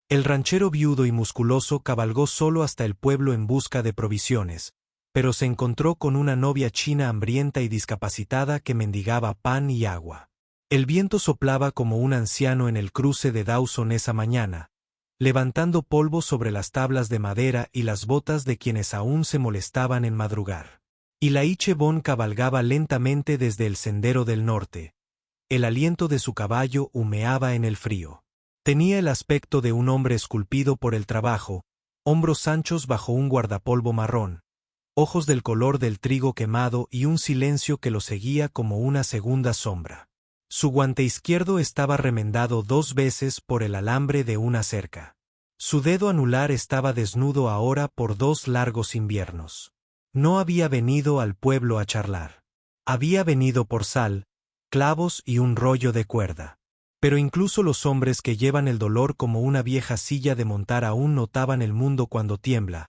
El ranchero viudo y musculoso cabalgó solo hasta el pueblo en busca de provisiones, pero se encontró con una novia china hambrienta y discapacitada que mendigaba pan y agua. El viento soplaba como un anciano en el cruce de Dawson esa mañana, levantando polvo sobre las tablas de madera y las botas de quienes aún se molestaban en madrugar. Elijah Bond cabalgaba lentamente desde el sendero del norte. El aliento de su caballo humeaba en el frío. Tenía el aspecto de un hombre esculpido por el trabajo, hombros anchos bajo un guardapolvo marrón, ojos del color del trigo quemado y un silencio que lo seguía como una segunda sombra. Su guante izquierdo estaba remendado 2 veces por el alambre de una cerca. Su dedo anular estaba desnudo ahora por 2 largos inviernos. No había venido al pueblo a charlar. Había venido por sal, clavos y un rollo de cuerda. Pero incluso los hombres que llevan el dolor como una vieja silla de montar aún notaban el mundo cuando tiembla,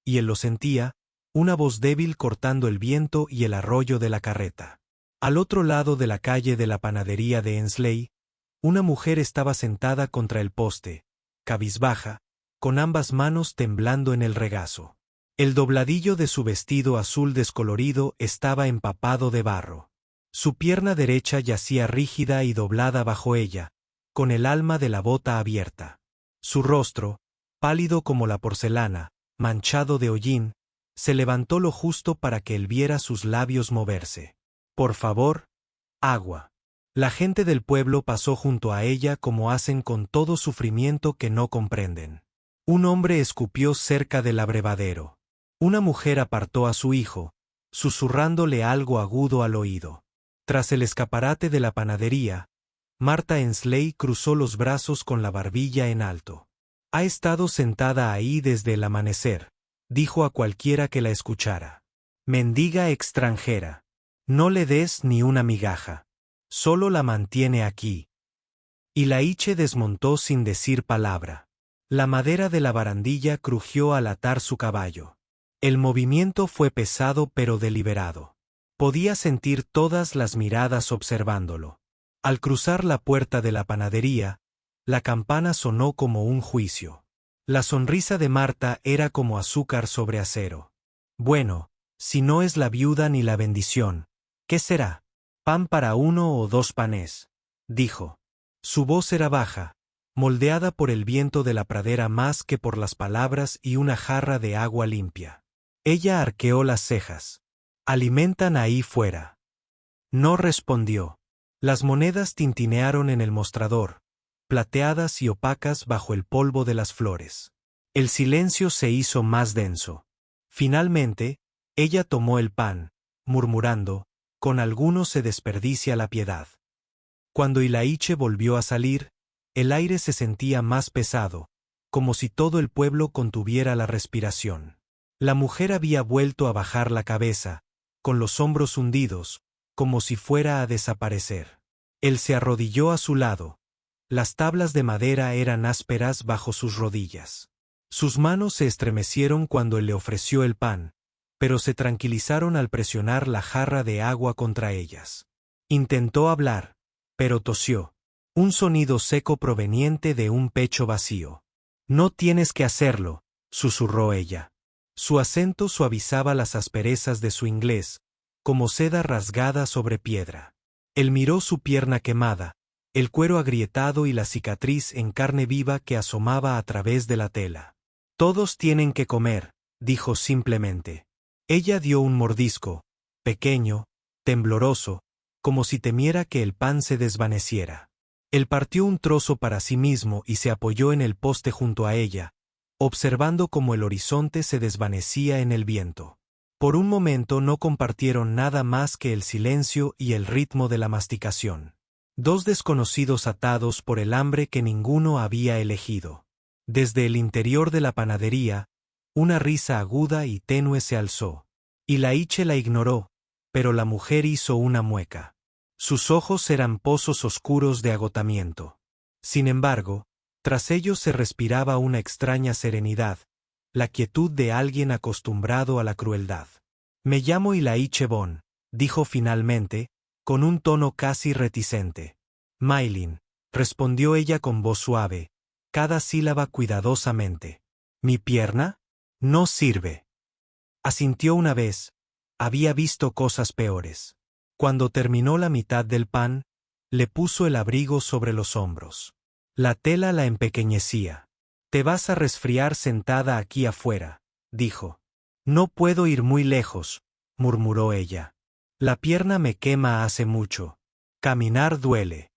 y él lo sentía, una voz débil cortando el viento y el arroyo de la carreta. Al otro lado de la calle de la panadería de Ensley, una mujer estaba sentada contra el poste, cabizbaja, con ambas manos temblando en el regazo. El dobladillo de su vestido azul descolorido estaba empapado de barro. Su pierna derecha yacía rígida y doblada bajo ella, con el alma de la bota abierta. Su rostro, pálido como la porcelana, manchado de hollín, se levantó lo justo para que él viera sus labios moverse. Por favor, agua. La gente del pueblo pasó junto a ella como hacen con todo sufrimiento que no comprenden. Un hombre escupió cerca del abrevadero. Una mujer apartó a su hijo, susurrándole algo agudo al oído. Tras el escaparate de la panadería, Martha Ensley cruzó los brazos con la barbilla en alto. Ha estado sentada ahí desde el amanecer, dijo a cualquiera que la escuchara. Mendiga extranjera. No le des ni una migaja. Solo la mantiene aquí. Elijah desmontó sin decir palabra. La madera de la barandilla crujió al atar su caballo. El movimiento fue pesado pero deliberado. Podía sentir todas las miradas observándolo. Al cruzar la puerta de la panadería, la campana sonó como un juicio. La sonrisa de Marta era como azúcar sobre acero. Bueno, si no es la viuda ni la bendición, ¿qué será? ¿Pan para 1 o 2 panes? Dijo. Su voz era baja, moldeada por el viento de la pradera más que por las palabras y una jarra de agua limpia. Ella arqueó las cejas. Alimentan ahí fuera. No respondió. Las monedas tintinearon en el mostrador, plateadas y opacas bajo el polvo de las flores. El silencio se hizo más denso. Finalmente, ella tomó el pan, murmurando, con algunos se desperdicia la piedad. Cuando Elijah volvió a salir, el aire se sentía más pesado, como si todo el pueblo contuviera la respiración. La mujer había vuelto a bajar la cabeza, con los hombros hundidos, como si fuera a desaparecer. Él se arrodilló a su lado. Las tablas de madera eran ásperas bajo sus rodillas. Sus manos se estremecieron cuando él le ofreció el pan, pero se tranquilizaron al presionar la jarra de agua contra ellas. Intentó hablar, pero tosió. Un sonido seco proveniente de un pecho vacío. No tienes que hacerlo, susurró ella. Su acento suavizaba las asperezas de su inglés, como seda rasgada sobre piedra. Él miró su pierna quemada, el cuero agrietado y la cicatriz en carne viva que asomaba a través de la tela. Todos tienen que comer, dijo simplemente. Ella dio un mordisco, pequeño, tembloroso, como si temiera que el pan se desvaneciera. Él partió un trozo para sí mismo y se apoyó en el poste junto a ella, observando cómo el horizonte se desvanecía en el viento. Por un momento no compartieron nada más que el silencio y el ritmo de la masticación. 2 desconocidos atados por el hambre que ninguno había elegido. Desde el interior de la panadería, una risa aguda y tenue se alzó. Elijah la ignoró, pero la mujer hizo una mueca. Sus ojos eran pozos oscuros de agotamiento. Sin embargo, tras ellos se respiraba una extraña serenidad, la quietud de alguien acostumbrado a la crueldad. Me llamo Elijah Bond, dijo finalmente, con un tono casi reticente. Maylin, respondió ella con voz suave, cada sílaba cuidadosamente. ¿Mi pierna? No sirve. Asintió una vez. Había visto cosas peores. Cuando terminó la mitad del pan, le puso el abrigo sobre los hombros. La tela la empequeñecía. Te vas a resfriar sentada aquí afuera, dijo. No puedo ir muy lejos, murmuró ella. La pierna me quema hace mucho. Caminar duele.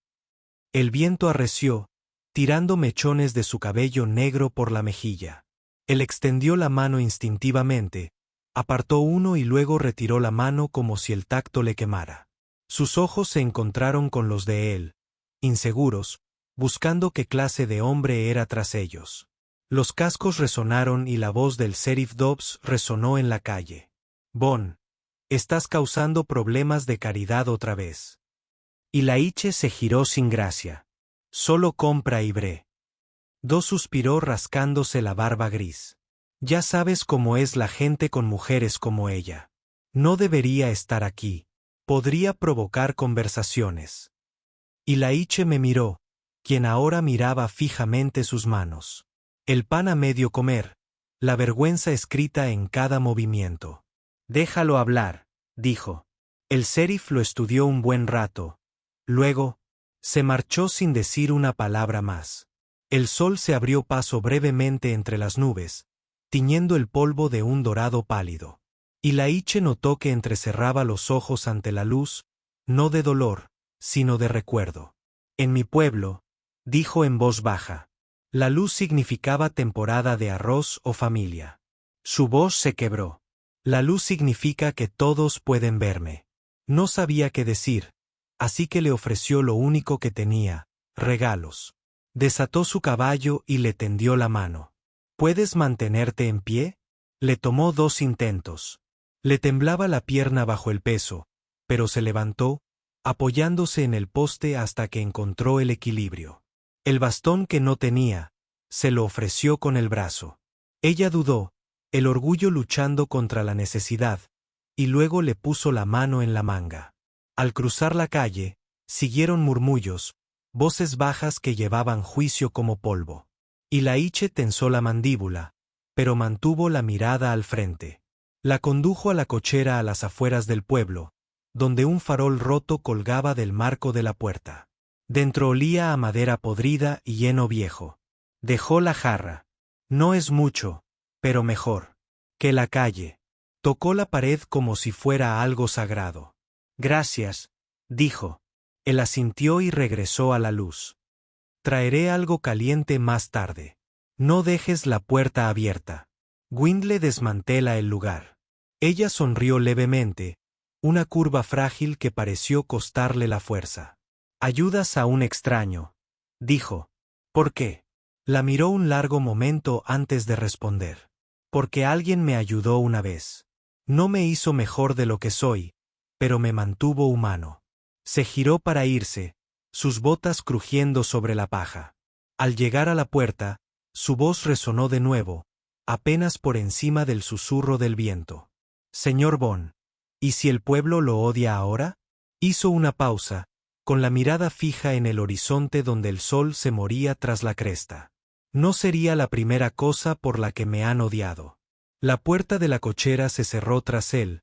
El viento arreció, tirando mechones de su cabello negro por la mejilla. Él extendió la mano instintivamente, apartó uno y luego retiró la mano como si el tacto le quemara. Sus ojos se encontraron con los de él, inseguros, buscando qué clase de hombre era tras ellos. Los cascos resonaron y la voz del sheriff Dobbs resonó en la calle. Bon, estás causando problemas de caridad otra vez. Y Laiche se giró sin gracia. Solo compra y bre. Do suspiró rascándose la barba gris. Ya sabes cómo es la gente con mujeres como ella. No debería estar aquí. Podría provocar conversaciones. Y Laiche me miró, quien ahora miraba fijamente sus manos. El pan a medio comer, la vergüenza escrita en cada movimiento. Déjalo hablar, dijo. El sheriff lo estudió un buen rato. Luego, se marchó sin decir una palabra más. El sol se abrió paso brevemente entre las nubes, tiñendo el polvo de un dorado pálido. Y Laiche notó que entrecerraba los ojos ante la luz, no de dolor, sino de recuerdo. En mi pueblo, dijo en voz baja. La luz significaba temporada de arroz o familia. Su voz se quebró. La luz significa que todos pueden verme. No sabía qué decir, así que le ofreció lo único que tenía, regalos. Desató su caballo y le tendió la mano. ¿Puedes mantenerte en pie? Le tomó 2 intentos. Le temblaba la pierna bajo el peso, pero se levantó, apoyándose en el poste hasta que encontró el equilibrio. El bastón que no tenía, se lo ofreció con el brazo. Ella dudó, el orgullo luchando contra la necesidad, y luego le puso la mano en la manga. Al cruzar la calle, siguieron murmullos, voces bajas que llevaban juicio como polvo. Y Laiche tensó la mandíbula, pero mantuvo la mirada al frente. La condujo a la cochera a las afueras del pueblo, donde un farol roto colgaba del marco de la puerta. Dentro olía a madera podrida y heno viejo. Dejó la jarra. No es mucho, pero mejor que la calle. Tocó la pared como si fuera algo sagrado. Gracias, dijo. Él asintió y regresó a la luz. Traeré algo caliente más tarde. No dejes la puerta abierta. Gwynle desmantela el lugar. Ella sonrió levemente, una curva frágil que pareció costarle la fuerza. Ayudas a un extraño, dijo. ¿Por qué? La miró un largo momento antes de responder. Porque alguien me ayudó una vez. No me hizo mejor de lo que soy, pero me mantuvo humano. Se giró para irse, sus botas crujiendo sobre la paja. Al llegar a la puerta, su voz resonó de nuevo, apenas por encima del susurro del viento. Señor Bon, ¿y si el pueblo lo odia ahora? Hizo una pausa, con la mirada fija en el horizonte donde el sol se moría tras la cresta. No sería la primera cosa por la que me han odiado. La puerta de la cochera se cerró tras él,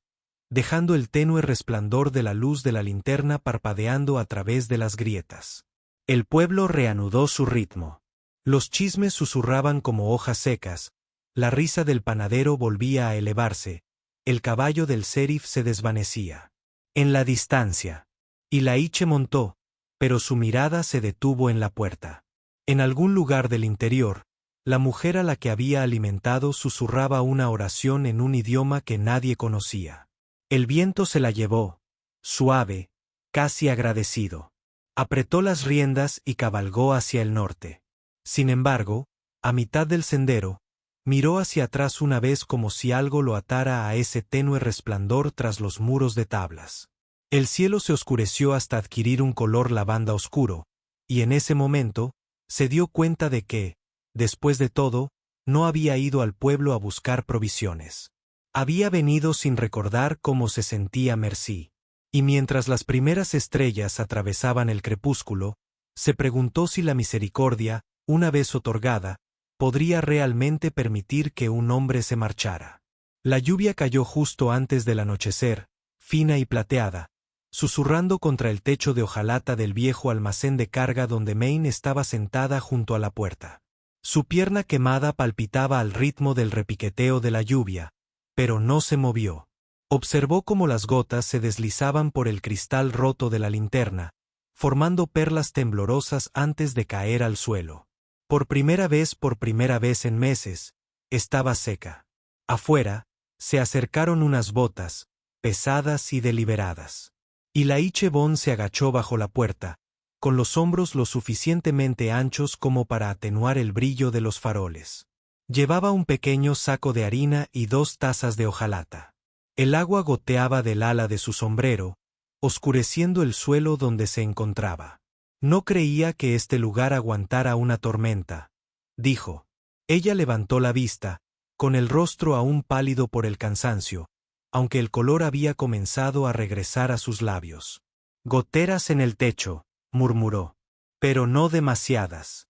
dejando el tenue resplandor de la luz de la linterna parpadeando a través de las grietas. El pueblo reanudó su ritmo. Los chismes susurraban como hojas secas, la risa del panadero volvía a elevarse, el caballo del sheriff se desvanecía. En la distancia. Y Laiche montó, pero su mirada se detuvo en la puerta. En algún lugar del interior, la mujer a la que había alimentado susurraba una oración en un idioma que nadie conocía. El viento se la llevó, suave, casi agradecido. Apretó las riendas y cabalgó hacia el norte. Sin embargo, a mitad del sendero, miró hacia atrás una vez como si algo lo atara a ese tenue resplandor tras los muros de tablas. El cielo se oscureció hasta adquirir un color lavanda oscuro, y en ese momento, se dio cuenta de que, después de todo, no había ido al pueblo a buscar provisiones. Había venido sin recordar cómo se sentía Merci. Y mientras las primeras estrellas atravesaban el crepúsculo, se preguntó si la misericordia una vez otorgada, podría realmente permitir que un hombre se marchara. La lluvia cayó justo antes del anochecer, fina y plateada, susurrando contra el techo de hojalata del viejo almacén de carga donde Maine estaba sentada junto a la puerta. Su pierna quemada palpitaba al ritmo del repiqueteo de la lluvia, pero no se movió. Observó cómo las gotas se deslizaban por el cristal roto de la linterna, formando perlas temblorosas antes de caer al suelo. Por primera vez en meses, estaba seca. Afuera, se acercaron unas botas, pesadas y deliberadas. Elaine Bond se agachó bajo la puerta, con los hombros lo suficientemente anchos como para atenuar el brillo de los faroles. Llevaba un pequeño saco de harina y 2 tazas de hojalata. El agua goteaba del ala de su sombrero, oscureciendo el suelo donde se encontraba. No creía que este lugar aguantara una tormenta, dijo. Ella levantó la vista, con el rostro aún pálido por el cansancio, aunque el color había comenzado a regresar a sus labios. Goteras en el techo, murmuró. Pero no demasiadas.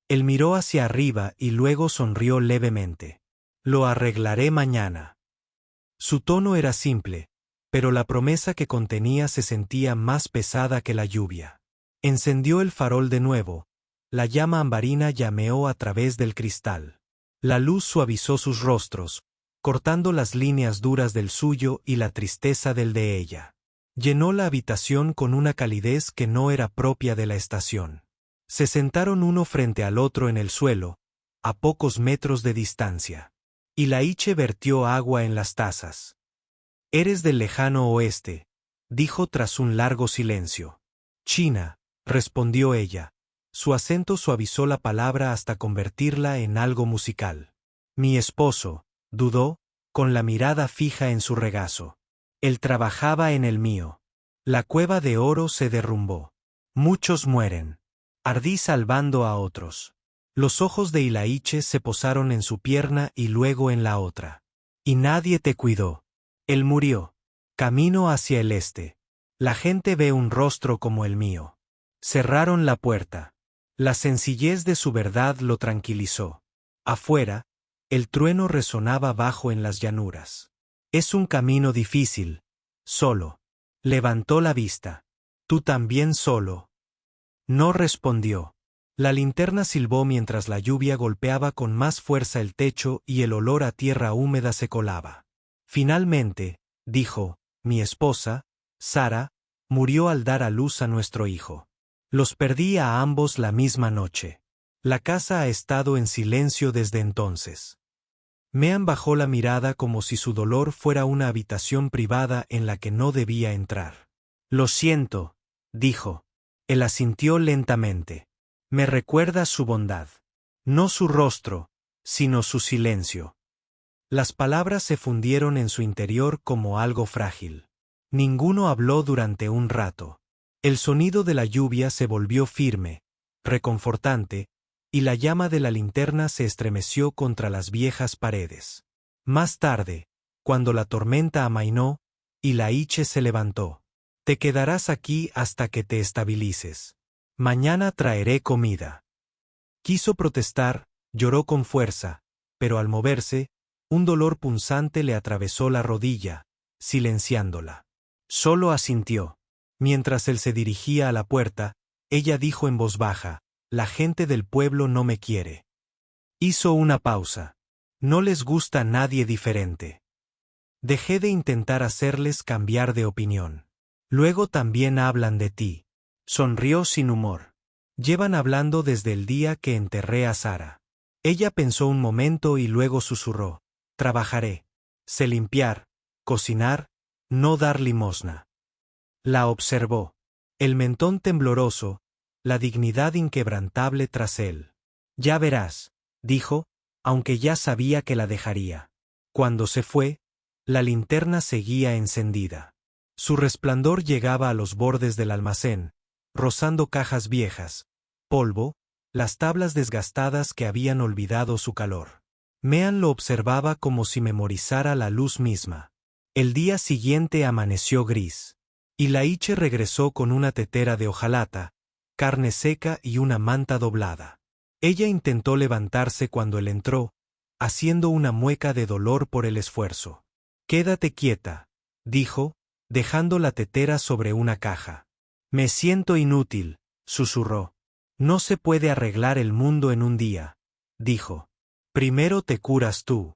Él miró hacia arriba y luego sonrió levemente. Lo arreglaré mañana. Su tono era simple, pero la promesa que contenía se sentía más pesada que la lluvia. Encendió el farol de nuevo. La llama ambarina llameó a través del cristal. La luz suavizó sus rostros, cortando las líneas duras del suyo y la tristeza del de ella. Llenó la habitación con una calidez que no era propia de la estación. Se sentaron uno frente al otro en el suelo, a pocos metros de distancia. Elaine vertió agua en las tazas. «Eres del lejano oeste», dijo tras un largo silencio. «China», respondió ella. Su acento suavizó la palabra hasta convertirla en algo musical. «Mi esposo», dudó, con la mirada fija en su regazo. Él trabajaba en el mío. La cueva de oro se derrumbó. Muchos mueren. Ardí salvando a otros. Los ojos de Elaine se posaron en su pierna y luego en la otra. Y nadie te cuidó. Él murió. Camino hacia el este. La gente ve un rostro como el mío. Cerraron la puerta. La sencillez de su verdad lo tranquilizó. Afuera, el trueno resonaba bajo en las llanuras. Es un camino difícil. Solo. Levantó la vista. Tú también solo. No respondió. La linterna silbó mientras la lluvia golpeaba con más fuerza el techo y el olor a tierra húmeda se colaba. Finalmente, dijo, mi esposa, Sara, murió al dar a luz a nuestro hijo. Los perdí a ambos la misma noche. La casa ha estado en silencio desde entonces. Mean bajó la mirada como si su dolor fuera una habitación privada en la que no debía entrar. Lo siento, dijo. Él asintió lentamente. Me recuerda su bondad. No su rostro, sino su silencio. Las palabras se fundieron en su interior como algo frágil. Ninguno habló durante un rato. El sonido de la lluvia se volvió firme, reconfortante, y la llama de la linterna se estremeció contra las viejas paredes. Más tarde, cuando la tormenta amainó, Elaine se levantó. Te quedarás aquí hasta que te estabilices. Mañana traeré comida. Quiso protestar, lloró con fuerza, pero al moverse, un dolor punzante le atravesó la rodilla, silenciándola. Solo asintió. Mientras él se dirigía a la puerta, ella dijo en voz baja, la gente del pueblo no me quiere. Hizo una pausa. No les gusta nadie diferente. Dejé de intentar hacerles cambiar de opinión. Luego también hablan de ti. Sonrió sin humor. Llevan hablando desde el día que enterré a Sara. Ella pensó un momento y luego susurró. Trabajaré. Sé limpiar, cocinar, no dar limosna. La observó. El mentón tembloroso, la dignidad inquebrantable tras él. Ya verás, dijo, aunque ya sabía que la dejaría. Cuando se fue, la linterna seguía encendida. Su resplandor llegaba a los bordes del almacén, rozando cajas viejas, polvo, las tablas desgastadas que habían olvidado su calor. Mean lo observaba como si memorizara la luz misma. El día siguiente amaneció gris. Elaine regresó con una tetera de hojalata, carne seca y una manta doblada. Ella intentó levantarse cuando él entró, haciendo una mueca de dolor por el esfuerzo. «Quédate quieta», dijo, dejando la tetera sobre una caja. «Me siento inútil», susurró. «No se puede arreglar el mundo en un día», dijo. «Primero te curas tú».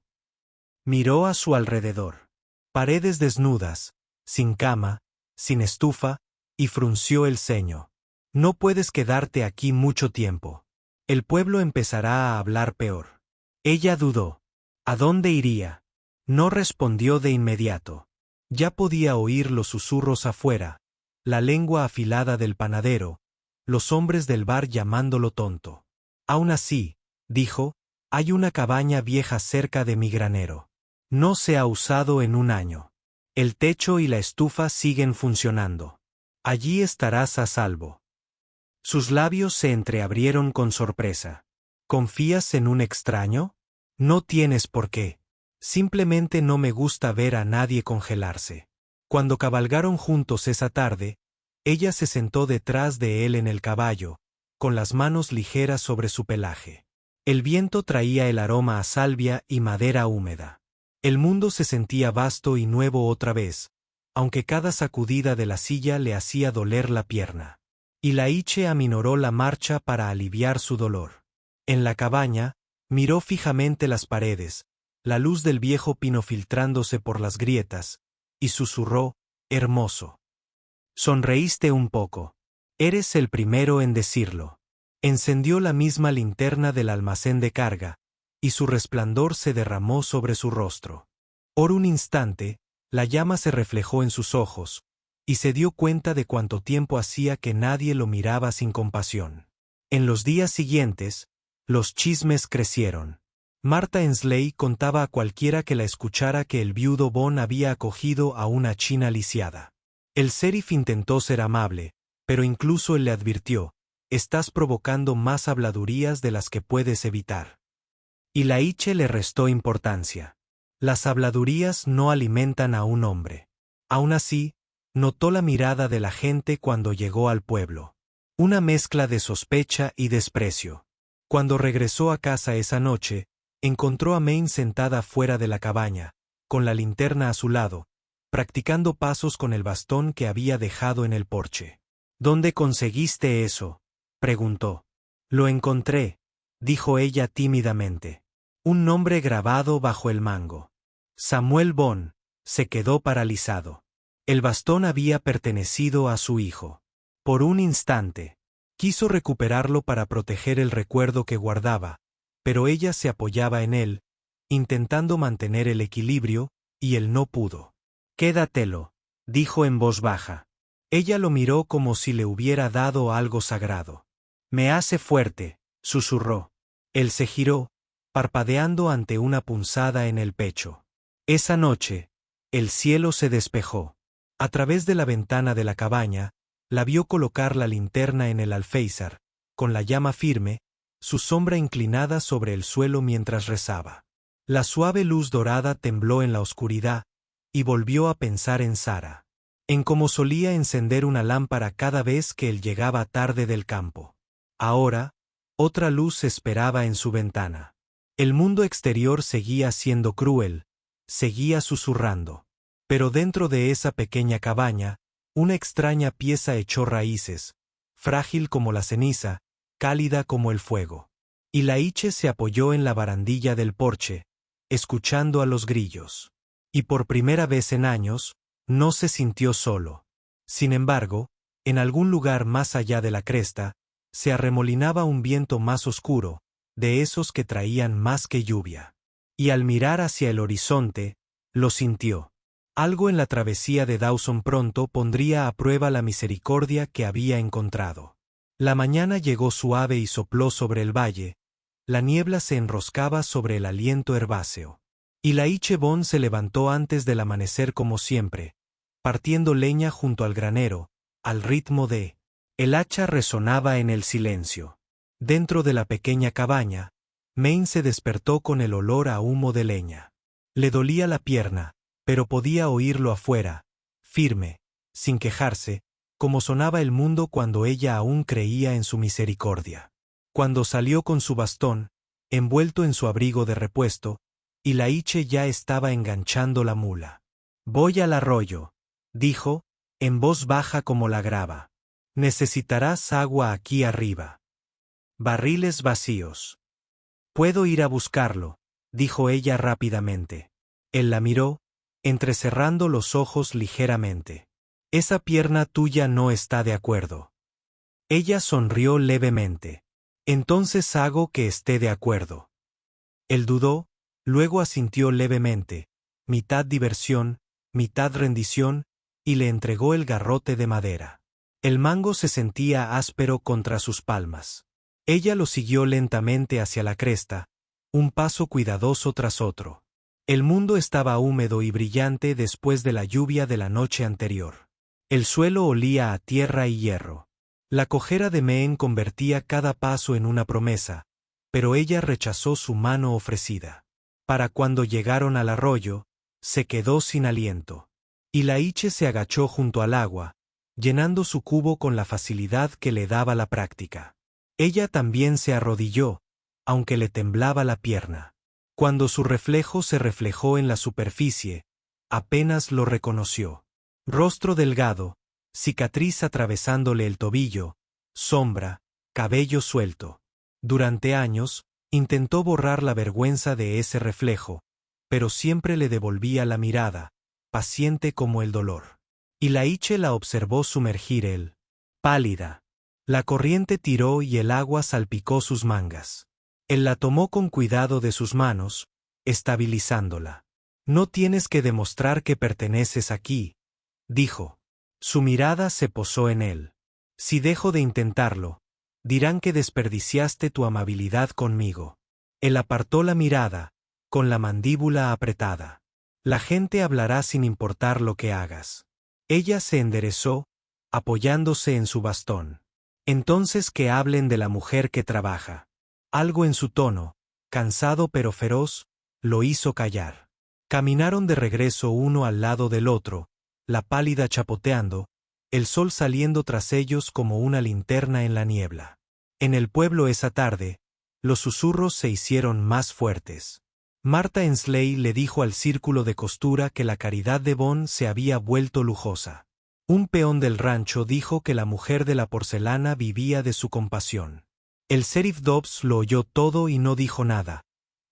Miró a su alrededor. Paredes desnudas, sin cama, sin estufa, y frunció el ceño. «No puedes quedarte aquí mucho tiempo. El pueblo empezará a hablar peor». Ella dudó. ¿A dónde iría? No respondió de inmediato. Ya podía oír los susurros afuera, la lengua afilada del panadero, los hombres del bar llamándolo tonto. «Aún así», dijo, «hay una cabaña vieja cerca de mi granero. No se ha usado en un año. El techo y la estufa siguen funcionando. Allí estarás a salvo». Sus labios se entreabrieron con sorpresa. «¿Confías en un extraño? No tienes por qué. Simplemente no me gusta ver a nadie congelarse». Cuando cabalgaron juntos esa tarde, ella se sentó detrás de él en el caballo, con las manos ligeras sobre su pelaje. El viento traía el aroma a salvia y madera húmeda. El mundo se sentía vasto y nuevo otra vez, aunque cada sacudida de la silla le hacía doler la pierna. Y Laiche aminoró la marcha para aliviar su dolor. En la cabaña, miró fijamente las paredes, la luz del viejo pino filtrándose por las grietas, y susurró, «Hermoso». Sonreíste un poco. Eres el primero en decirlo. Encendió la misma linterna del almacén de carga, y su resplandor se derramó sobre su rostro. Por un instante, la llama se reflejó en sus ojos, y se dio cuenta de cuánto tiempo hacía que nadie lo miraba sin compasión. En los días siguientes, los chismes crecieron. Martha Ensley contaba a cualquiera que la escuchara que el viudo Bond había acogido a una china lisiada. El sheriff intentó ser amable, pero incluso él le advirtió, «Estás provocando más habladurías de las que puedes evitar». Y Laiche le restó importancia. Las habladurías no alimentan a un hombre. Aún así, notó la mirada de la gente cuando llegó al pueblo. Una mezcla de sospecha y desprecio. Cuando regresó a casa esa noche, encontró a Maine sentada fuera de la cabaña, con la linterna a su lado, practicando pasos con el bastón que había dejado en el porche. «¿Dónde conseguiste eso?», preguntó. «Lo encontré», dijo ella tímidamente. Un nombre grabado bajo el mango. Samuel Bond. Se quedó paralizado. El bastón había pertenecido a su hijo. Por un instante, quiso recuperarlo para proteger el recuerdo que guardaba, pero ella se apoyaba en él, intentando mantener el equilibrio, y él no pudo. «Quédatelo», dijo en voz baja. Ella lo miró como si le hubiera dado algo sagrado. «Me hace fuerte», susurró. Él se giró, parpadeando ante una punzada en el pecho. Esa noche, el cielo se despejó. A través de la ventana de la cabaña, la vio colocar la linterna en el alféizar, con la llama firme, su sombra inclinada sobre el suelo mientras rezaba. La suave luz dorada tembló en la oscuridad, y volvió a pensar en Sara. En cómo solía encender una lámpara cada vez que él llegaba tarde del campo. Ahora, otra luz esperaba en su ventana. El mundo exterior seguía siendo cruel, seguía susurrando. Pero dentro de esa pequeña cabaña, una extraña pieza echó raíces, frágil como la ceniza, cálida como el fuego. Y Laiche se apoyó en la barandilla del porche, escuchando a los grillos. Y por primera vez en años, no se sintió solo. Sin embargo, en algún lugar más allá de la cresta, se arremolinaba un viento más oscuro, de esos que traían más que lluvia. Y al mirar hacia el horizonte, lo sintió. Algo en la travesía de Dawson pronto pondría a prueba la misericordia que había encontrado. La mañana llegó suave y sopló sobre el valle, la niebla se enroscaba sobre el aliento herbáceo. Y Laiche Bond se levantó antes del amanecer como siempre, partiendo leña junto al granero, al ritmo de... El hacha resonaba en el silencio. Dentro de la pequeña cabaña, Maine se despertó con el olor a humo de leña. Le dolía la pierna, pero podía oírlo afuera, firme, sin quejarse, como sonaba el mundo cuando ella aún creía en su misericordia. Cuando salió con su bastón, envuelto en su abrigo de repuesto, Ilaiche ya estaba enganchando la mula. «Voy al arroyo», dijo, en voz baja como la grava. «Necesitarás agua aquí arriba. Barriles vacíos». «Puedo ir a buscarlo», dijo ella rápidamente. Él la miró, entrecerrando los ojos ligeramente. «Esa pierna tuya no está de acuerdo». Ella sonrió levemente. «Entonces hago que esté de acuerdo». Él dudó, luego asintió levemente, mitad diversión, mitad rendición, y le entregó el garrote de madera. El mango se sentía áspero contra sus palmas. Ella lo siguió lentamente hacia la cresta, un paso cuidadoso tras otro. El mundo estaba húmedo y brillante después de la lluvia de la noche anterior. El suelo olía a tierra y hierro. La cojera de Mehen convertía cada paso en una promesa, pero ella rechazó su mano ofrecida. Para cuando llegaron al arroyo, se quedó sin aliento. Ilaiche se agachó junto al agua, llenando su cubo con la facilidad que le daba la práctica. Ella también se arrodilló, aunque le temblaba la pierna. Cuando su reflejo se reflejó en la superficie, apenas lo reconoció. Rostro delgado, cicatriz atravesándole el tobillo, sombra, cabello suelto. Durante años, intentó borrar la vergüenza de ese reflejo, pero siempre le devolvía la mirada, paciente como el dolor. Ilaiche la observó sumergir él. Pálida. La corriente tiró y el agua salpicó sus mangas. Él la tomó con cuidado de sus manos, estabilizándola. «No tienes que demostrar que perteneces aquí», dijo. Su mirada se posó en él. «Si dejo de intentarlo, dirán que desperdiciaste tu amabilidad conmigo». Él apartó la mirada, con la mandíbula apretada. «La gente hablará sin importar lo que hagas». Ella se enderezó, apoyándose en su bastón. «Entonces que hablen de la mujer que trabaja». Algo en su tono, cansado pero feroz, lo hizo callar. Caminaron de regreso uno al lado del otro, la pálida chapoteando, el sol saliendo tras ellos como una linterna en la niebla. En el pueblo esa tarde, los susurros se hicieron más fuertes. Martha Ensley le dijo al círculo de costura que la caridad de Bon se había vuelto lujosa. Un peón del rancho dijo que la mujer de la porcelana vivía de su compasión. El sheriff Dobbs lo oyó todo y no dijo nada,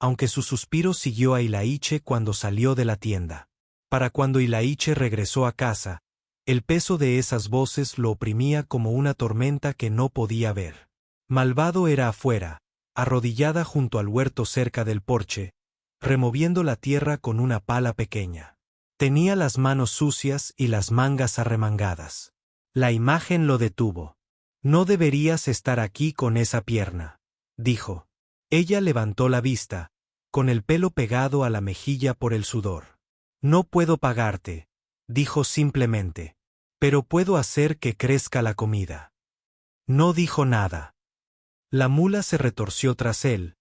aunque su suspiro siguió a Ilaiche cuando salió de la tienda. Para cuando Ilaiche regresó a casa, el peso de esas voces lo oprimía como una tormenta que no podía ver. Malvado era afuera, arrodillada junto al huerto cerca del porche, removiendo la tierra con una pala pequeña. Tenía las manos sucias y las mangas arremangadas. La imagen lo detuvo. «No deberías estar aquí con esa pierna», dijo. Ella levantó la vista, con el pelo pegado a la mejilla por el sudor. «No puedo pagarte», dijo simplemente. «Pero puedo hacer que crezca la comida». No dijo nada. La mula se retorció tras él,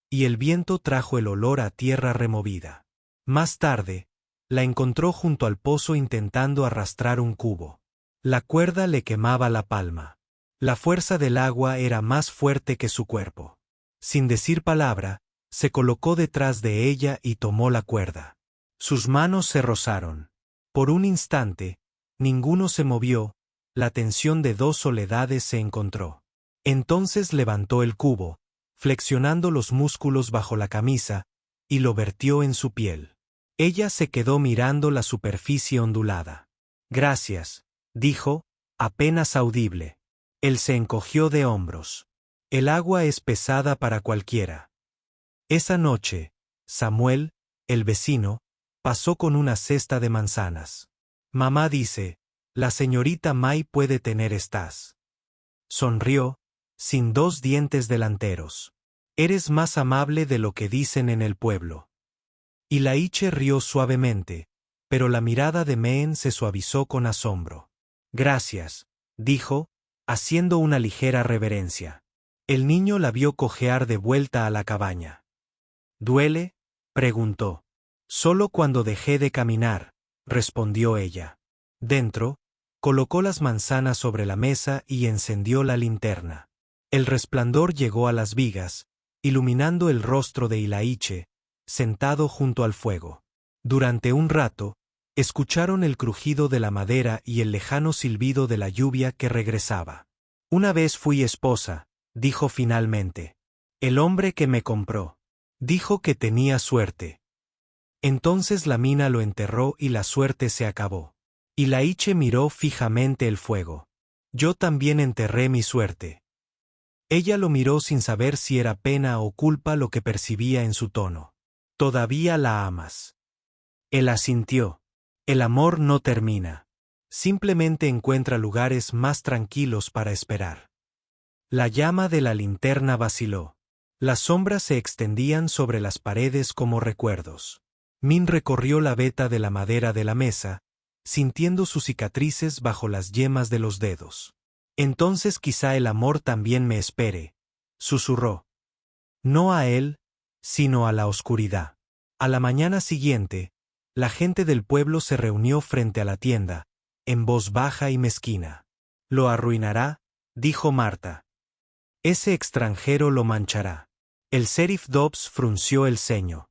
y el viento trajo el olor a tierra removida. Más tarde, la encontró junto al pozo intentando arrastrar un cubo. La cuerda le quemaba la palma. La fuerza del agua era más fuerte que su cuerpo. Sin decir palabra, se colocó detrás de ella y tomó la cuerda. Sus manos se rozaron. Por un instante, ninguno se movió, la tensión de dos soledades se encontró. Entonces levantó el cubo, flexionando los músculos bajo la camisa, y lo vertió en su piel. Ella se quedó mirando la superficie ondulada. «Gracias», dijo, apenas audible. Él se encogió de hombros. «El agua es pesada para cualquiera». Esa noche, Samuel, el vecino, pasó con una cesta de manzanas. «Mamá dice, la señorita May puede tener estas». Sonrió, sin dos dientes delanteros. «Eres más amable de lo que dicen en el pueblo». Ilaiche rió suavemente, pero la mirada de Mehen se suavizó con asombro. «Gracias», dijo, haciendo una ligera reverencia. El niño la vio cojear de vuelta a la cabaña. «¿Duele?», preguntó. «Solo cuando dejé de caminar», respondió ella. Dentro, colocó las manzanas sobre la mesa y encendió la linterna. El resplandor llegó a las vigas, iluminando el rostro de Ilaiche, sentado junto al fuego. Durante un rato, escucharon el crujido de la madera y el lejano silbido de la lluvia que regresaba. Una vez fui esposa, dijo finalmente. El hombre que me compró. Dijo que tenía suerte. Entonces la mina lo enterró y la suerte se acabó. Ilaiche miró fijamente el fuego. Yo también enterré mi suerte. Ella lo miró sin saber si era pena o culpa lo que percibía en su tono. ¿Todavía la amas? Él asintió. El amor no termina. Simplemente encuentra lugares más tranquilos para esperar. La llama de la linterna vaciló. Las sombras se extendían sobre las paredes como recuerdos. Min recorrió la veta de la madera de la mesa, sintiendo sus cicatrices bajo las yemas de los dedos. Entonces quizá el amor también me espere, susurró. No a él, sino a la oscuridad. A la mañana siguiente, la gente del pueblo se reunió frente a la tienda, en voz baja y mezquina. Lo arruinará, dijo Marta. Ese extranjero lo manchará. El sheriff Dobbs frunció el ceño.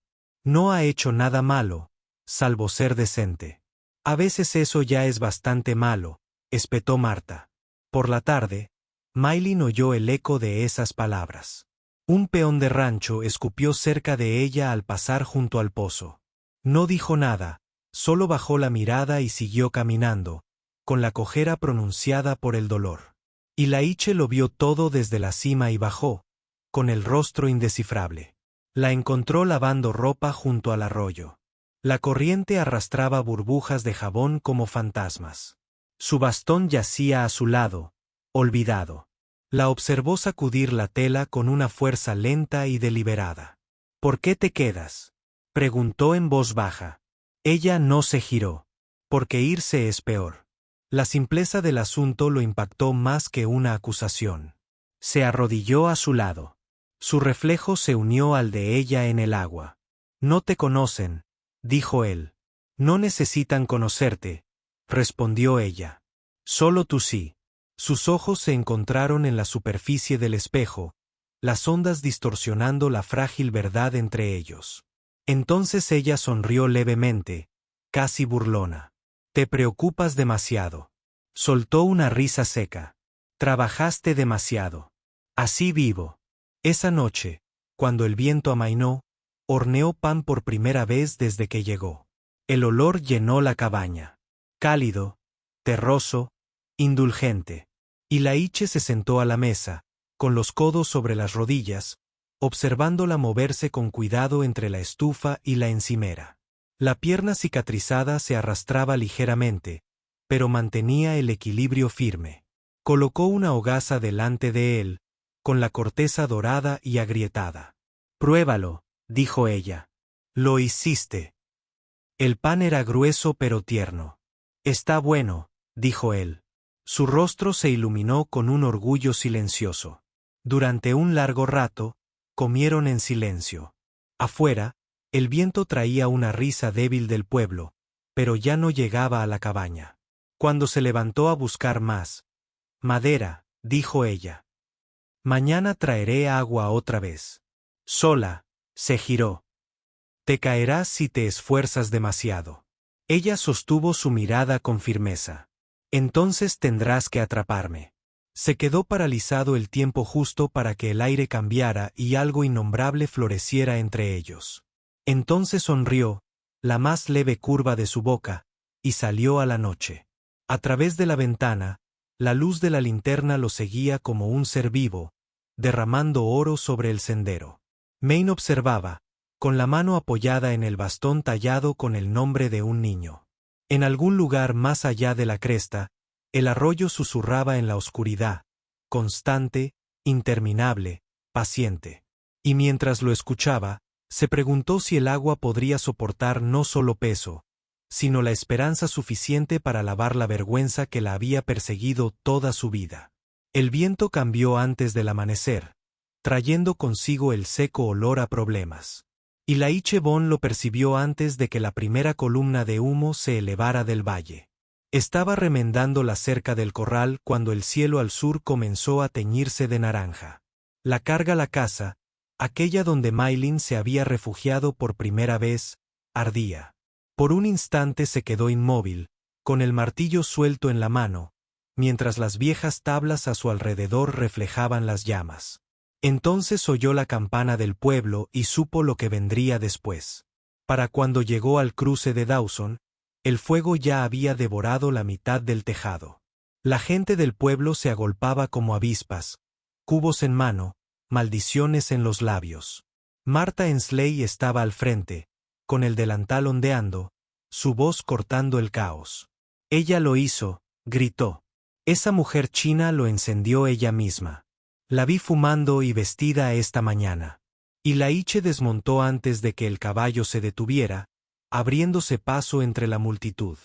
No ha hecho nada malo, salvo ser decente. A veces eso ya es bastante malo, espetó Marta. Por la tarde, Maylin oyó el eco de esas palabras. Un peón de rancho escupió cerca de ella al pasar junto al pozo. No dijo nada, solo bajó la mirada y siguió caminando, con la cojera pronunciada por el dolor. Ilaiche lo vio todo desde la cima y bajó, con el rostro indescifrable. La encontró lavando ropa junto al arroyo. La corriente arrastraba burbujas de jabón como fantasmas. Su bastón yacía a su lado, olvidado. La observó sacudir la tela con una fuerza lenta y deliberada. ¿Por qué te quedas?, preguntó en voz baja. Ella no se giró. Porque irse es peor. La simpleza del asunto lo impactó más que una acusación. Se arrodilló a su lado. Su reflejo se unió al de ella en el agua. No te conocen, dijo él. No necesitan conocerte, respondió ella. Solo tú sí. Sus ojos se encontraron en la superficie del espejo, las ondas distorsionando la frágil verdad entre ellos. Entonces ella sonrió levemente, casi burlona. Te preocupas demasiado. Soltó una risa seca. Trabajaste demasiado. Así vivo. Esa noche, cuando el viento amainó, horneó pan por primera vez desde que llegó. El olor llenó la cabaña. Cálido, terroso, indulgente. Ilaiche se sentó a la mesa, con los codos sobre las rodillas, observándola moverse con cuidado entre la estufa y la encimera. La pierna cicatrizada se arrastraba ligeramente, pero mantenía el equilibrio firme. Colocó una hogaza delante de él, con la corteza dorada y agrietada. Pruébalo, dijo ella. Lo hiciste. El pan era grueso pero tierno. Está bueno, dijo él. Su rostro se iluminó con un orgullo silencioso. Durante un largo rato, comieron en silencio. Afuera, el viento traía una risa débil del pueblo, pero ya no llegaba a la cabaña. Cuando se levantó a buscar más madera, dijo ella. Mañana traeré agua otra vez. Sola, se giró. Te caerás si te esfuerzas demasiado. Ella sostuvo su mirada con firmeza. Entonces tendrás que atraparme. Se quedó paralizado el tiempo justo para que el aire cambiara y algo innombrable floreciera entre ellos. Entonces sonrió, la más leve curva de su boca, y salió a la noche. A través de la ventana, la luz de la linterna lo seguía como un ser vivo, derramando oro sobre el sendero. Maine observaba, con la mano apoyada en el bastón tallado con el nombre de un niño. En algún lugar más allá de la cresta, el arroyo susurraba en la oscuridad, constante, interminable, paciente. Y mientras lo escuchaba, se preguntó si el agua podría soportar no solo peso, sino la esperanza suficiente para lavar la vergüenza que la había perseguido toda su vida. El viento cambió antes del amanecer, trayendo consigo el seco olor a problemas. Ilaiche Bon lo percibió antes de que la primera columna de humo se elevara del valle. Estaba remendando la cerca del corral cuando el cielo al sur comenzó a teñirse de naranja. La casa, aquella donde Maylin se había refugiado por primera vez, ardía. Por un instante se quedó inmóvil, con el martillo suelto en la mano, mientras las viejas tablas a su alrededor reflejaban las llamas. Entonces oyó la campana del pueblo y supo lo que vendría después. Para cuando llegó al cruce de Dawson, el fuego ya había devorado la mitad del tejado. La gente del pueblo se agolpaba como avispas, cubos en mano, maldiciones en los labios. Martha Ensley estaba al frente, con el delantal ondeando, su voz cortando el caos. Ella lo hizo, gritó. Esa mujer china lo encendió ella misma. La vi fumando y vestida esta mañana. Y Laiche desmontó antes de que el caballo se detuviera, abriéndose paso entre la multitud.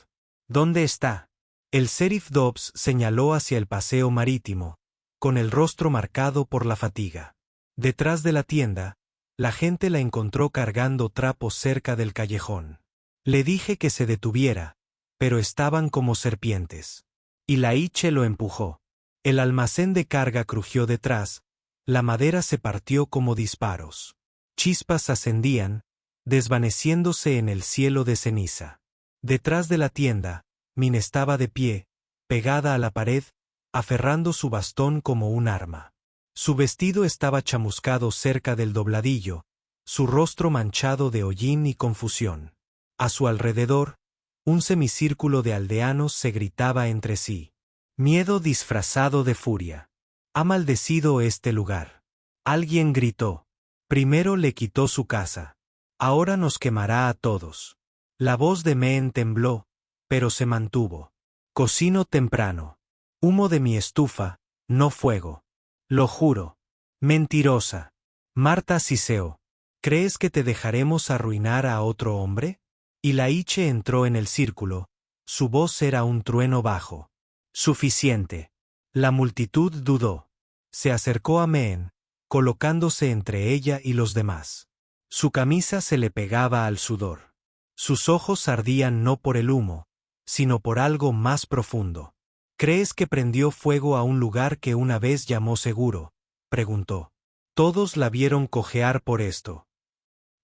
¿Dónde está? El sheriff Dobbs señaló hacia el paseo marítimo, con el rostro marcado por la fatiga. Detrás de la tienda, la gente la encontró cargando trapos cerca del callejón. Le dije que se detuviera, pero estaban como serpientes. Y Laiche lo empujó. El almacén de carga crujió detrás, la madera se partió como disparos. Chispas ascendían, desvaneciéndose en el cielo de ceniza. Detrás de la tienda, Min estaba de pie, pegada a la pared, aferrando su bastón como un arma. Su vestido estaba chamuscado cerca del dobladillo, su rostro manchado de hollín y confusión. A su alrededor, un semicírculo de aldeanos se gritaba entre sí. Miedo disfrazado de furia. Ha maldecido este lugar. Alguien gritó. Primero le quitó su casa. Ahora nos quemará a todos. La voz de Meen tembló, pero se mantuvo. Cocino temprano. Humo de mi estufa, no fuego. Lo juro. Mentirosa. Marta siseó. ¿Crees que te dejaremos arruinar a otro hombre? Y Laiche entró en el círculo. Su voz era un trueno bajo. Suficiente. La multitud dudó. Se acercó a Meen, colocándose entre ella y los demás. Su camisa se le pegaba al sudor. Sus ojos ardían no por el humo, sino por algo más profundo. ¿Crees que prendió fuego a un lugar que una vez llamó seguro?, preguntó. Todos la vieron cojear por esto.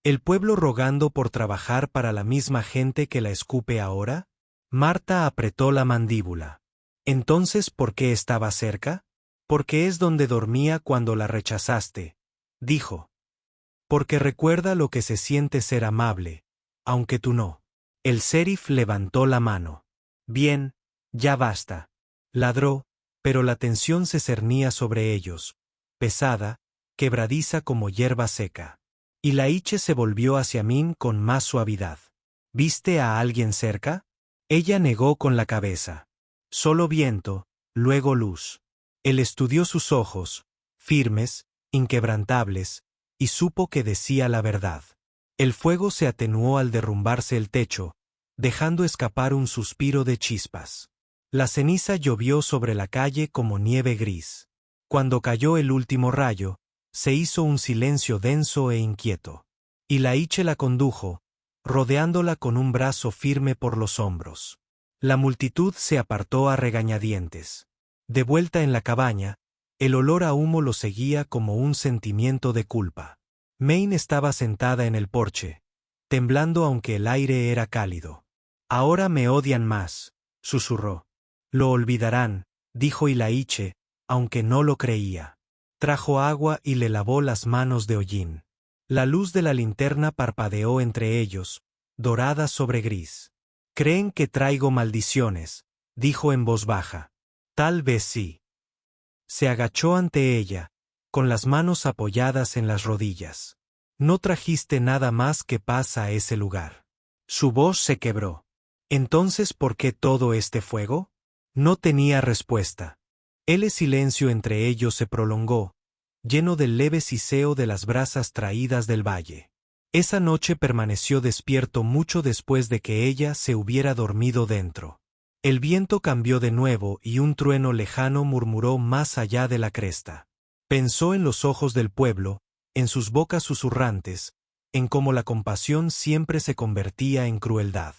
¿El pueblo rogando por trabajar para la misma gente que la escupe ahora? Marta apretó la mandíbula. ¿Entonces por qué estaba cerca? Porque es donde dormía cuando la rechazaste, dijo. Porque recuerda lo que se siente ser amable, aunque tú no. El sheriff levantó la mano. Bien, ya basta. Ladró, pero la tensión se cernía sobre ellos, pesada, quebradiza como hierba seca. Y Laiche se volvió hacia Min con más suavidad. ¿Viste a alguien cerca? Ella negó con la cabeza. Solo viento, luego luz. Él estudió sus ojos, firmes, inquebrantables, y supo que decía la verdad. El fuego se atenuó al derrumbarse el techo, dejando escapar un suspiro de chispas. La ceniza llovió sobre la calle como nieve gris. Cuando cayó el último rayo, se hizo un silencio denso e inquieto. Y Laiche la condujo, rodeándola con un brazo firme por los hombros. La multitud se apartó a regañadientes. De vuelta en la cabaña, el olor a humo lo seguía como un sentimiento de culpa. Main estaba sentada en el porche, temblando aunque el aire era cálido. Ahora me odian más, susurró. Lo olvidarán, dijo Laiche, aunque no lo creía. Trajo agua y le lavó las manos de hollín. La luz de la linterna parpadeó entre ellos, dorada sobre gris. Creen que traigo maldiciones, dijo en voz baja. Tal vez sí. Se agachó ante ella, con las manos apoyadas en las rodillas. No trajiste nada más que paz a ese lugar. Su voz se quebró. ¿Entonces por qué todo este fuego? No tenía respuesta. El silencio entre ellos se prolongó, lleno del leve siseo de las brasas traídas del valle. Esa noche permaneció despierto mucho después de que ella se hubiera dormido dentro. El viento cambió de nuevo y un trueno lejano murmuró más allá de la cresta. Pensó en los ojos del pueblo, en sus bocas susurrantes, en cómo la compasión siempre se convertía en crueldad.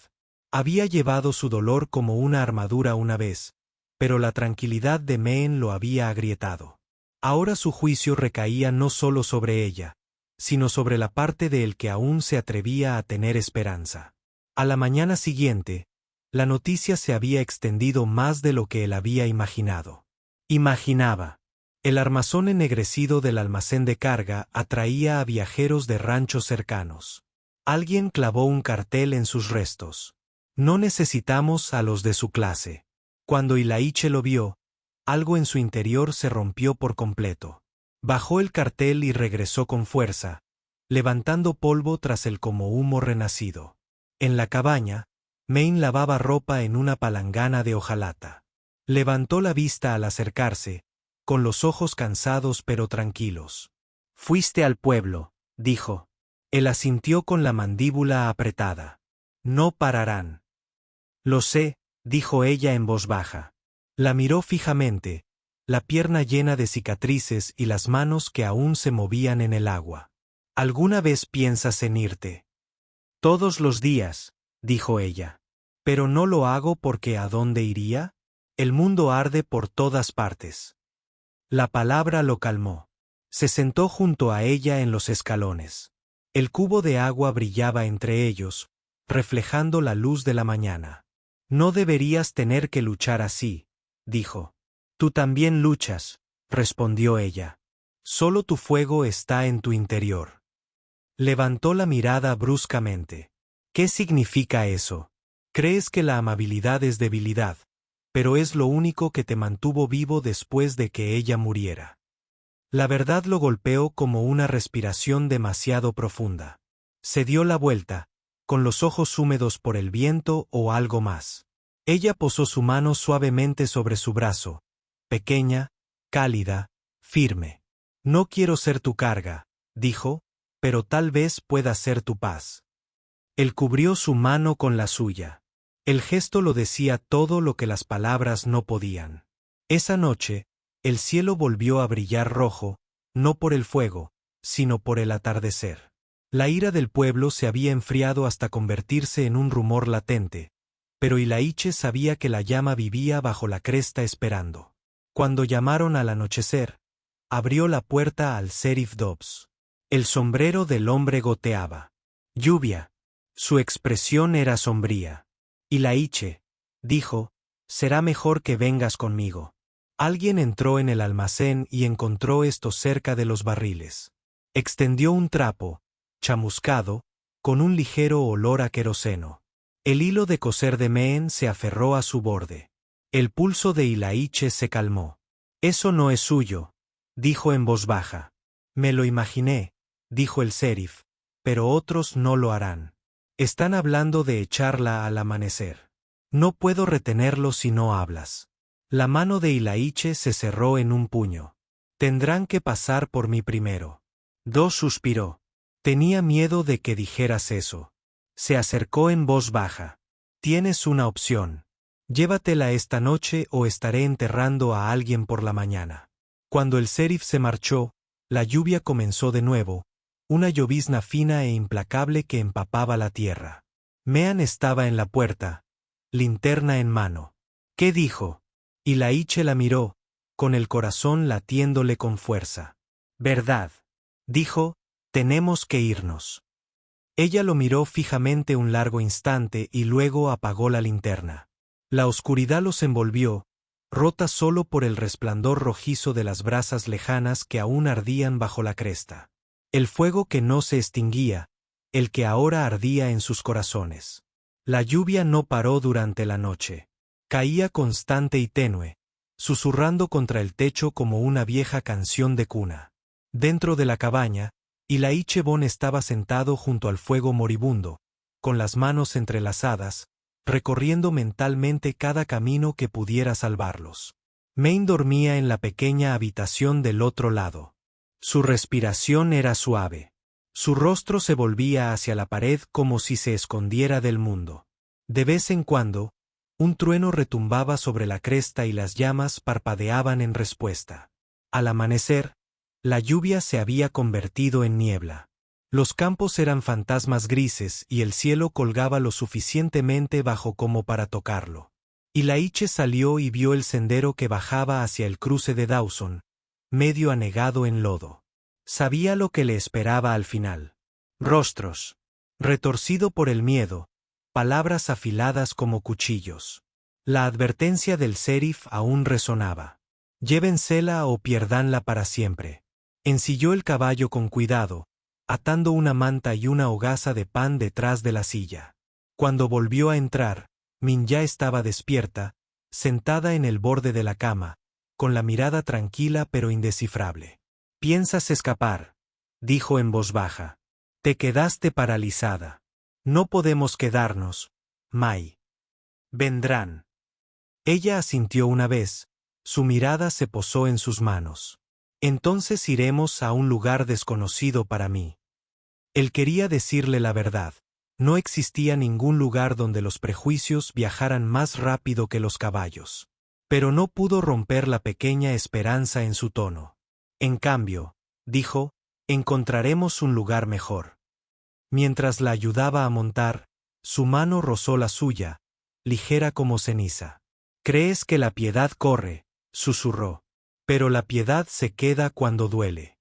Había llevado su dolor como una armadura una vez, pero la tranquilidad de Mehen lo había agrietado. Ahora su juicio recaía no solo sobre ella, sino sobre la parte de él que aún se atrevía a tener esperanza. A la mañana siguiente, la noticia se había extendido más de lo que él había imaginado. Imaginaba. El armazón ennegrecido del almacén de carga atraía a viajeros de ranchos cercanos. Alguien clavó un cartel en sus restos. No necesitamos a los de su clase. Cuando Ilaiche lo vio, algo en su interior se rompió por completo. Bajó el cartel y regresó con fuerza, levantando polvo tras él como humo renacido. En la cabaña, Mehen lavaba ropa en una palangana de hojalata. Levantó la vista al acercarse, con los ojos cansados pero tranquilos. «Fuiste al pueblo», dijo. Él asintió con la mandíbula apretada. «No pararán». «Lo sé», dijo ella en voz baja. La miró fijamente, la pierna llena de cicatrices y las manos que aún se movían en el agua. «¿Alguna vez piensas en irte?» «Todos los días», dijo ella. «Pero no lo hago porque ¿a dónde iría? El mundo arde por todas partes». La palabra lo calmó. Se sentó junto a ella en los escalones. El cubo de agua brillaba entre ellos, reflejando la luz de la mañana. «No deberías tener que luchar así», dijo. «Tú también luchas», respondió ella. «Solo tu fuego está en tu interior». Levantó la mirada bruscamente. «¿Qué significa eso? Crees que la amabilidad es debilidad, pero es lo único que te mantuvo vivo después de que ella muriera». La verdad lo golpeó como una respiración demasiado profunda. Se dio la vuelta, con los ojos húmedos por el viento o algo más. Ella posó su mano suavemente sobre su brazo, pequeña, cálida, firme. «No quiero ser tu carga», dijo, «pero tal vez pueda ser tu paz». Él cubrió su mano con la suya. El gesto lo decía todo lo que las palabras no podían. Esa noche, el cielo volvió a brillar rojo, no por el fuego, sino por el atardecer. La ira del pueblo se había enfriado hasta convertirse en un rumor latente, pero Ilaiche sabía que la llama vivía bajo la cresta esperando. Cuando llamaron al anochecer, abrió la puerta al sheriff Dobbs. El sombrero del hombre goteaba. «Lluvia». Su expresión era sombría. «Ilaiche», dijo, «será mejor que vengas conmigo». Alguien entró en el almacén y encontró esto cerca de los barriles. Extendió un trapo, chamuscado, con un ligero olor a queroseno. El hilo de coser de Mehen se aferró a su borde. El pulso de Ilaiche se calmó. «Eso no es suyo», dijo en voz baja. «Me lo imaginé», dijo el sheriff, «pero otros no lo harán. Están hablando de echarla al amanecer. No puedo retenerlo si no hablas». La mano de Ilaiche se cerró en un puño. «Tendrán que pasar por mí primero». Dos suspiró. «Tenía miedo de que dijeras eso». Se acercó en voz baja. «Tienes una opción. Llévatela esta noche o estaré enterrando a alguien por la mañana». Cuando el sheriff se marchó, la lluvia comenzó de nuevo, una llovizna fina e implacable que empapaba la tierra. Mehan estaba en la puerta, linterna en mano. «¿Qué dijo?» Ilaiche la miró, con el corazón latiéndole con fuerza. «Verdad», dijo, «tenemos que irnos». Ella lo miró fijamente un largo instante y luego apagó la linterna. La oscuridad los envolvió, rota solo por el resplandor rojizo de las brasas lejanas que aún ardían bajo la cresta. El fuego que no se extinguía, el que ahora ardía en sus corazones. La lluvia no paró durante la noche. Caía constante y tenue, susurrando contra el techo como una vieja canción de cuna. Dentro de la cabaña, Ilaiche Bon estaba sentado junto al fuego moribundo, con las manos entrelazadas, recorriendo mentalmente cada camino que pudiera salvarlos. Mehen dormía en la pequeña habitación del otro lado. Su respiración era suave. Su rostro se volvía hacia la pared como si se escondiera del mundo. De vez en cuando, un trueno retumbaba sobre la cresta y las llamas parpadeaban en respuesta. Al amanecer, la lluvia se había convertido en niebla. Los campos eran fantasmas grises y el cielo colgaba lo suficientemente bajo como para tocarlo. Ilaiche salió y vio el sendero que bajaba hacia el cruce de Dawson, medio anegado en lodo. Sabía lo que le esperaba al final. Rostros. Retorcido por el miedo, palabras afiladas como cuchillos. La advertencia del sheriff aún resonaba. Llévensela o piérdanla para siempre. Ensilló el caballo con cuidado, atando una manta y una hogaza de pan detrás de la silla. Cuando volvió a entrar, Min ya estaba despierta, sentada en el borde de la cama, con la mirada tranquila pero indescifrable. «¿Piensas escapar?», dijo en voz baja. «Te quedaste paralizada. No podemos quedarnos, Mai. Vendrán». Ella asintió una vez, su mirada se posó en sus manos. «Entonces iremos a un lugar desconocido para mí». Él quería decirle la verdad. No existía ningún lugar donde los prejuicios viajaran más rápido que los caballos. Pero no pudo romper la pequeña esperanza en su tono. «En cambio», dijo, «encontraremos un lugar mejor». Mientras la ayudaba a montar, su mano rozó la suya, ligera como ceniza. «¿Crees que la piedad corre?», susurró. «Pero la piedad se queda cuando duele».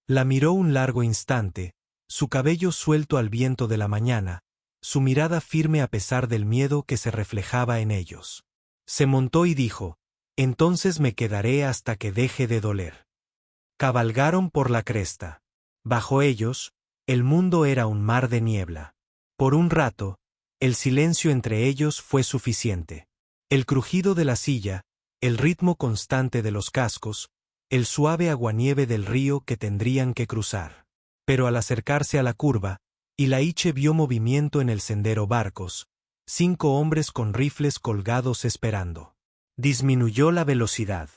La miró un largo instante, su cabello suelto al viento de la mañana, su mirada firme a pesar del miedo que se reflejaba en ellos. Se montó y dijo, «Entonces me quedaré hasta que deje de doler». Cabalgaron por la cresta. Bajo ellos, el mundo era un mar de niebla. Por un rato, el silencio entre ellos fue suficiente. El crujido de la silla, el ritmo constante de los cascos, el suave aguanieve del río que tendrían que cruzar. Pero al acercarse a la curva, Ilaiche vio movimiento en el sendero barcos, 5 hombres con rifles colgados esperando. Disminuyó la velocidad.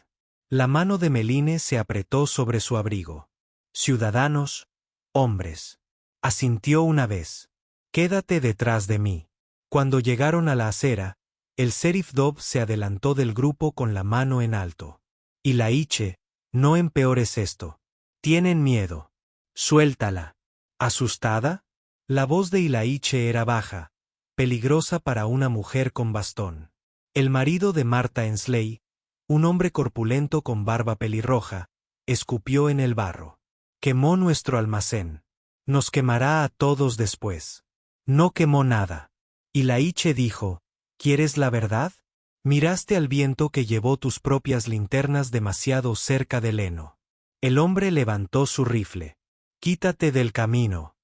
La mano de Meline se apretó sobre su abrigo. «Ciudadanos, hombres», asintió una vez. «Quédate detrás de mí». Cuando llegaron a la acera, el sheriff Dobb se adelantó del grupo con la mano en alto. «Ilaiche, no empeores esto. Tienen miedo. Suéltala». ¿Asustada? La voz de Ilaiche era baja, peligrosa para una mujer con bastón. El marido de Martha Ensley, un hombre corpulento con barba pelirroja, escupió en el barro. «Quemó nuestro almacén. Nos quemará a todos después». No quemó nada. Ilaiche dijo, «¿Quieres la verdad? Miraste al viento que llevó tus propias linternas demasiado cerca del heno». El hombre levantó su rifle. «Quítate del camino».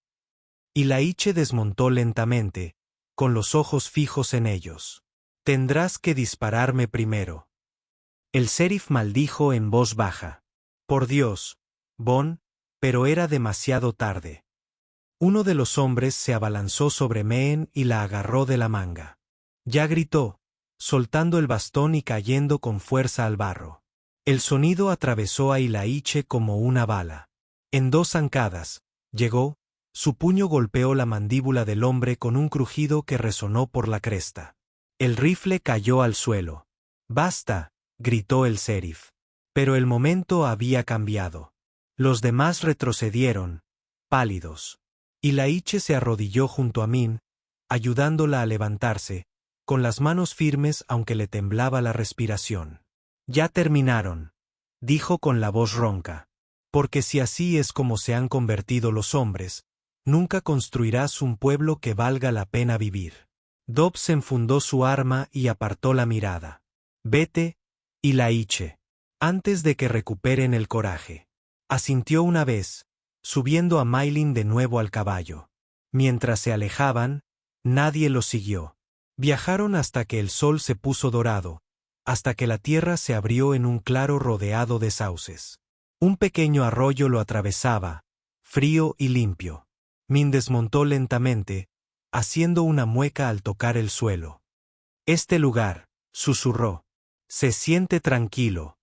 Ilaiche desmontó lentamente, con los ojos fijos en ellos. «Tendrás que dispararme primero». El sheriff maldijo en voz baja. «Por Dios, Bon», pero era demasiado tarde. Uno de los hombres se abalanzó sobre Mehen y la agarró de la manga. Ya gritó, soltando el bastón y cayendo con fuerza al barro. El sonido atravesó a Ilaiche como una bala. En 2 zancadas, llegó, su puño golpeó la mandíbula del hombre con un crujido que resonó por la cresta. El rifle cayó al suelo. «¡Basta!», gritó el sheriff. Pero el momento había cambiado. Los demás retrocedieron, pálidos. Ilaiche se arrodilló junto a Min, ayudándola a levantarse, con las manos firmes aunque le temblaba la respiración. «Ya terminaron», dijo con la voz ronca. «Porque si así es como se han convertido los hombres, nunca construirás un pueblo que valga la pena vivir». Dobbs enfundó su arma y apartó la mirada. «Vete, Ilaiche, antes de que recuperen el coraje». Asintió una vez, subiendo a Maylin de nuevo al caballo. Mientras se alejaban, nadie los siguió. Viajaron hasta que el sol se puso dorado, hasta que la tierra se abrió en un claro rodeado de sauces. Un pequeño arroyo lo atravesaba, frío y limpio. Min desmontó lentamente, haciendo una mueca al tocar el suelo. «Este lugar», susurró, «se siente tranquilo».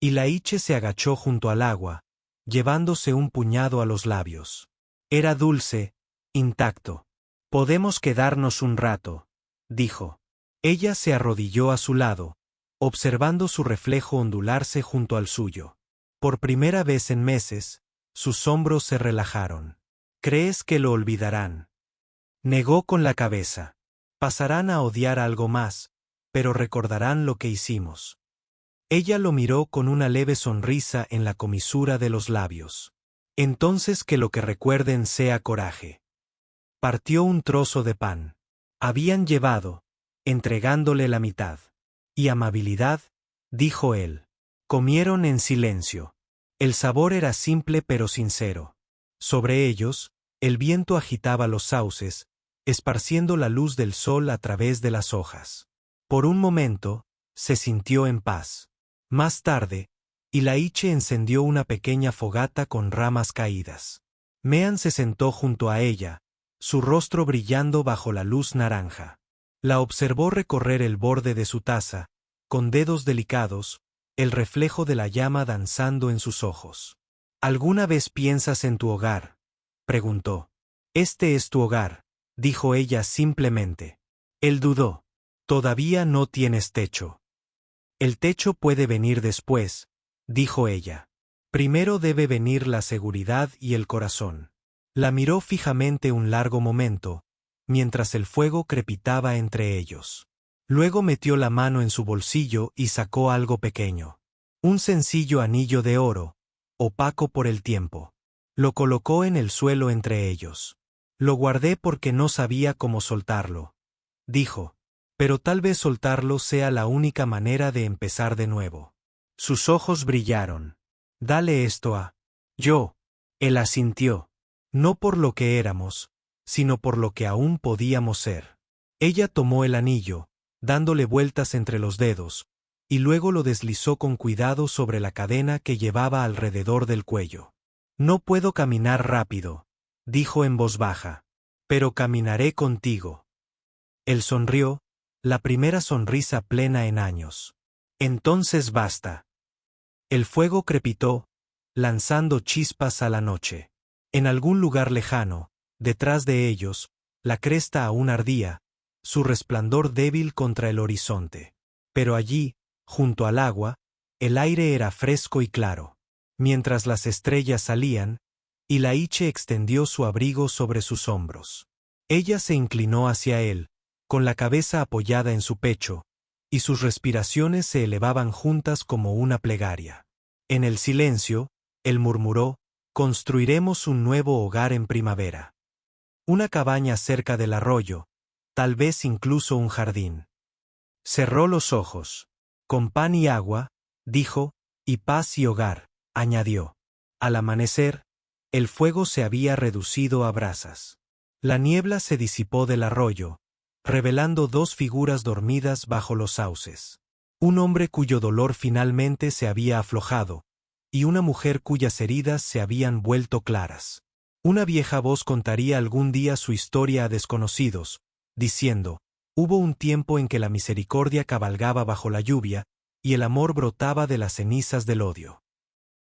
Ilaiche se agachó junto al agua, llevándose un puñado a los labios. Era dulce, intacto. «Podemos quedarnos un rato», dijo. Ella se arrodilló a su lado, observando su reflejo ondularse junto al suyo. Por primera vez en meses, sus hombros se relajaron. ¿Crees que lo olvidarán? Negó con la cabeza. Pasarán a odiar algo más, pero recordarán lo que hicimos. Ella lo miró con una leve sonrisa en la comisura de los labios. Entonces que lo que recuerden sea coraje. Partió un trozo de pan. Habían llevado, entregándole la mitad. Y amabilidad, dijo él. Comieron en silencio. El sabor era simple pero sincero. Sobre ellos, el viento agitaba los sauces, esparciendo la luz del sol a través de las hojas. Por un momento, se sintió en paz. Más tarde, Ilaiche encendió una pequeña fogata con ramas caídas. Mean se sentó junto a ella, su rostro brillando bajo la luz naranja. La observó recorrer el borde de su taza, con dedos delicados, el reflejo de la llama danzando en sus ojos. ¿Alguna vez piensas en tu hogar?, preguntó. Este es tu hogar, dijo ella simplemente. Él dudó. Todavía no tienes techo. El techo puede venir después, dijo ella. Primero debe venir la seguridad y el corazón. La miró fijamente un largo momento, mientras el fuego crepitaba entre ellos. Luego metió la mano en su bolsillo y sacó algo pequeño. Un sencillo anillo de oro, opaco por el tiempo. Lo colocó en el suelo entre ellos. Lo guardé porque no sabía cómo soltarlo, dijo. Pero tal vez soltarlo sea la única manera de empezar de nuevo. Sus ojos brillaron. Dale esto a yo. Él asintió. No por lo que éramos, sino por lo que aún podíamos ser. Ella tomó el anillo, dándole vueltas entre los dedos, y luego lo deslizó con cuidado sobre la cadena que llevaba alrededor del cuello. No puedo caminar rápido, dijo en voz baja, pero caminaré contigo. Él sonrió, la primera sonrisa plena en años. Entonces basta. El fuego crepitó, lanzando chispas a la noche. En algún lugar lejano, detrás de ellos, la cresta aún ardía, su resplandor débil contra el horizonte. Pero allí, junto al agua, el aire era fresco y claro. Mientras las estrellas salían, Ilaiche extendió su abrigo sobre sus hombros. Ella se inclinó hacia él, con la cabeza apoyada en su pecho, y sus respiraciones se elevaban juntas como una plegaria. En el silencio, él murmuró, construiremos un nuevo hogar en primavera. Una cabaña cerca del arroyo, tal vez incluso un jardín. Cerró los ojos. Con pan y agua, dijo, y paz y hogar, añadió. Al amanecer, el fuego se había reducido a brasas. La niebla se disipó del arroyo, revelando dos figuras dormidas bajo los sauces. Un hombre cuyo dolor finalmente se había aflojado, y una mujer cuyas heridas se habían vuelto claras. Una vieja voz contaría algún día su historia a desconocidos, diciendo, hubo un tiempo en que la misericordia cabalgaba bajo la lluvia, y el amor brotaba de las cenizas del odio.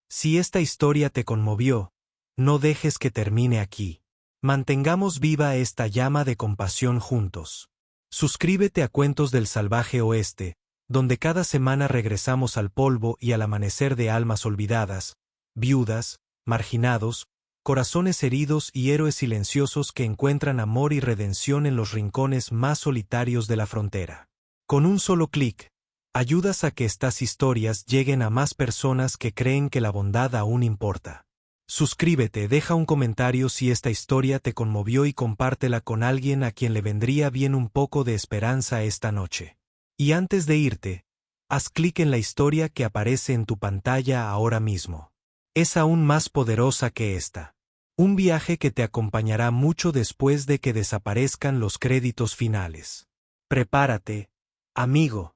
Si esta historia te conmovió, no dejes que termine aquí. Mantengamos viva esta llama de compasión juntos. Suscríbete a Cuentos del Salvaje Oeste, donde cada semana regresamos al polvo y al amanecer de almas olvidadas, viudas, marginados, corazones heridos y héroes silenciosos que encuentran amor y redención en los rincones más solitarios de la frontera. Con un solo clic, ayudas a que estas historias lleguen a más personas que creen que la bondad aún importa. Suscríbete, deja un comentario si esta historia te conmovió y compártela con alguien a quien le vendría bien un poco de esperanza esta noche. Y antes de irte, haz clic en la historia que aparece en tu pantalla ahora mismo. Es aún más poderosa que esta. Un viaje que te acompañará mucho después de que desaparezcan los créditos finales. Prepárate, amigo.